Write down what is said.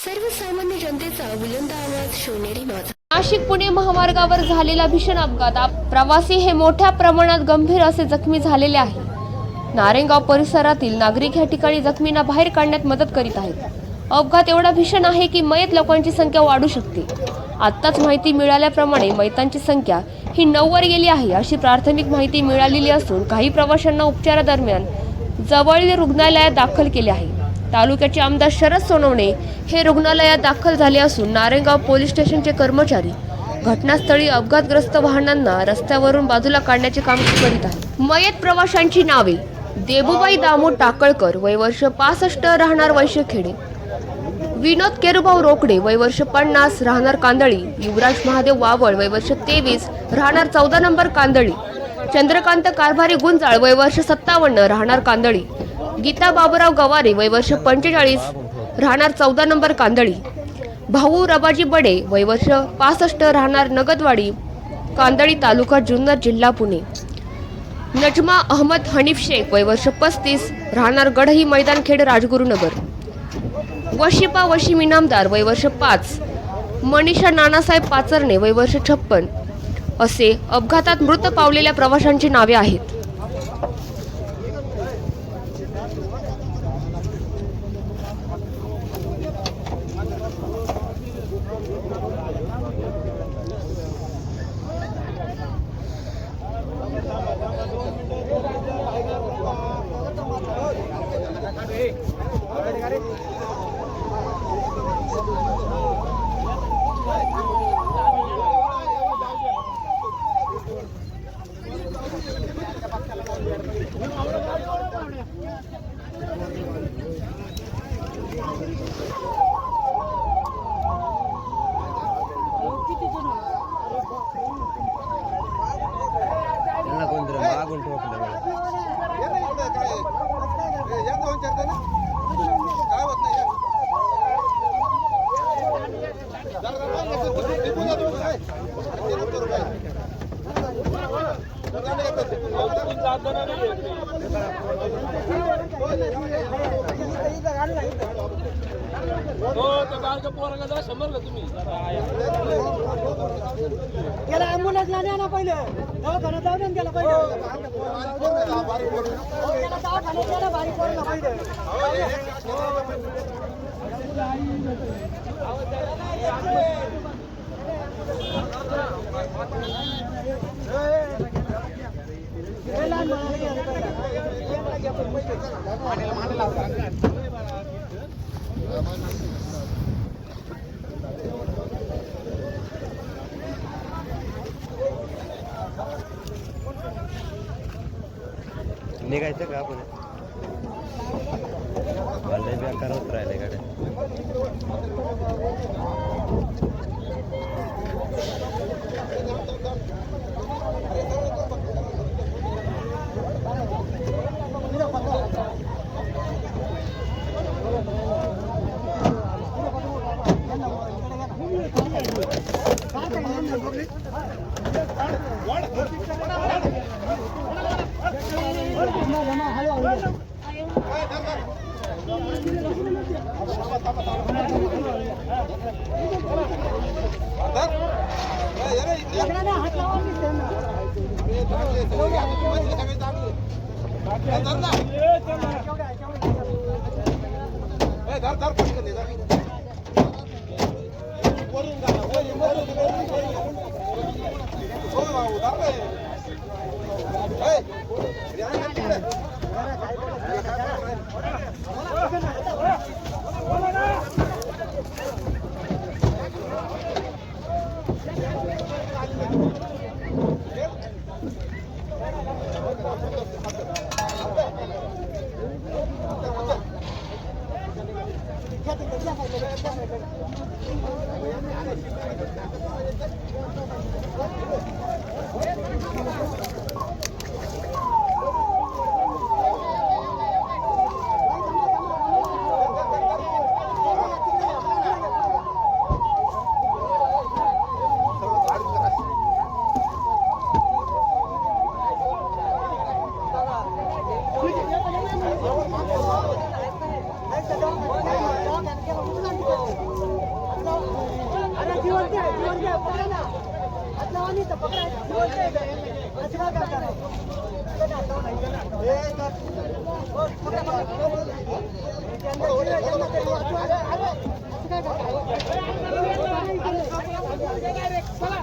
सर्वसामान्य जनतेचा बुलंद आवाज शिवनेरी माझा। नाशिक पुणे महामार्गावर झालेला भीषण अपघात, प्रवासी हे मोठ्या प्रमाणात गंभीर असे जखमी झालेले आहे। नारेगाव परिसरातील नागरिक या ठिकाणी जखमींना बाहेर काढण्यात मदत करीत आहेत। अपघात एवढा भीषण आहे की मयत लोकांची संख्या वाढू शकते। आत्ताच माहिती मिळाल्याप्रमाणे मयतांची संख्या ही 9 वर गेली आहे अशी प्राथमिक माहिती मिळालेली असून काही प्रवाशांना उपचारादरम्यान जवळील रुग्णालयात दाखल केले आहे। तालुक्याचे आमदार शरद सोनवणे हे रुग्णालयात दाखल झाले असून नारेगाव पोलीस स्टेशनचे कर्मचारी घटनास्थळी अपघातग्रस्त वाहनांना रस्त्यावरून बाजूला काढण्याचे काम करीत आहेत। मयत प्रवाशांची नावे: देबुबाई दामू टाकळकर, वय वर्ष 65, राहणार वैश्यखेडे; विनोद केरुभाऊ रोकडे, वय वर्ष 50, राहणार कांदळी; युवराज महादेव वावळ, वय वर्ष 23, राहणार 14 नंबर कांदळी; चंद्रकांत कारभारी गुंजाळ, वय वर्ष 57, राहणार कांदळी; गीता बाबूराव गवारे, वय वर्ष 45, राहणार 14 नंबर कांदळी; भाऊ रबाजी बडे, वय वर्ष 65, राहणार नगदवाडी कांदळी, तालुका जुन्नर, जिल्हा पुणे; नजमा अहमद हनीफ शेख, वय वर्ष 35, राहणार गढही मैदानखेड, राजगुरुनगर; वशिपा वशीम इनामदार, वय वर्ष 5, मनीषा नानासाहेब पाचरणे, वय वर्ष 56 असे अपघातात मृत पावलेल्या प्रवाशांची नावे आहेत। त्याला ॲम्ब्युलन्स ला न्या ना पहिले, दवाखान्यात जाऊ दे ना त्याला पहिले, त्याला दवाखान्यात न्या ना, बारीक पडलं पहिले। निघायचं का आपण? मला बेकार होत राहिले गाड्या। जिवंत आहे, जिवंत आहे. पकडा ना. हात लावा नाही तर पकडा. जिवंत आहे. असं काय करता रे? पकडा, पकडा. त्यांना जीव आहे, त्यांना तरी वाचवा. असं काय करता? चला.